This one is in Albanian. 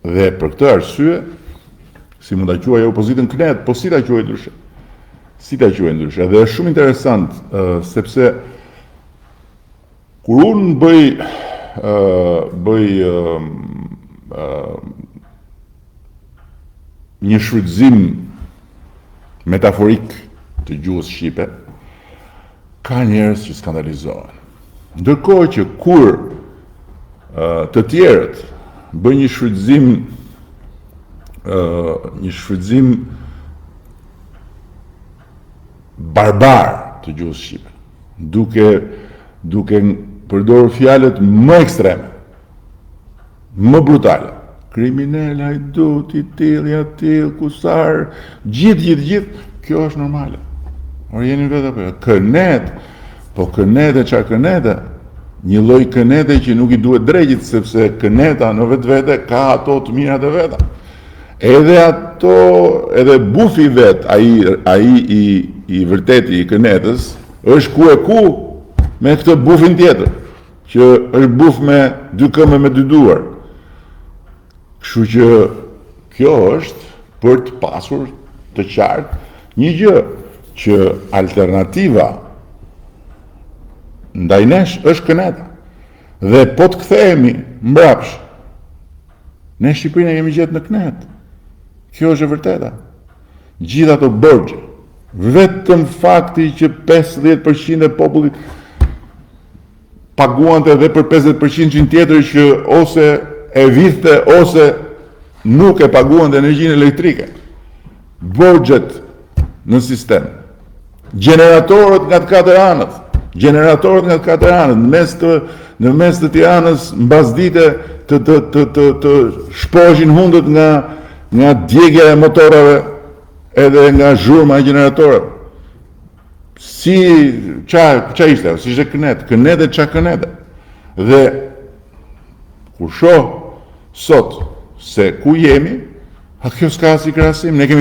Dhe për këtë arsye, si mund ta quaj opozitën knet, po si ta quaj ndryshe? Si ta quaj ndryshe? Dhe është shumë interesant, sepse kur unë bëj një shfrytëzim metaforik të gjuhës shqipe, ka njerëz që skandalizohen. Ndërkohë që kur të tjerët bëjnë një shfrytëzim barbar të gjuhës shqipe, duke përdorur fjalët më ekstreme, më brutale. Kriminal, hajdut, i tillë, ja tillë, kusar, gjithë, kjo është normale. Por jeni vetë apo? Kënet, po kënete çfarë kënete? Një lloj kënete që nuk i duhet drejtit, sepse këneta në vetvete ka ato të mirat e veta. Edhe bufi vet, ai i vërteti i kënetës, është ku me këtë bufin tjetër, që është buf me dy këmbë me dy duar. Kështu që kjo është për të pasur të qartë një gjë, që alternativa ndaj nesh është këneta. Dhe po të kthehemi mbrapsh, ne Shqipërinë kemi gjetë në kënet. Kjo është e vërteta. Gjithë ato borxhe, vetëm fakti që 50% e popullit paguante dhe për 50% tjetër që ose e vidhte ose nuk e paguante energjinë elektrike. Borxhet në sistem. Generatorët nga të katër anët, në mes të Tiranës mbasdite të shpohin hundët nga djegja e motorave edhe nga zhurma e generatorëve. Qa ishte? Si ishte kënete qa kënete. Dhe kur shoh sot se ku jemi, kjo s'ka si krahasim, ne kemi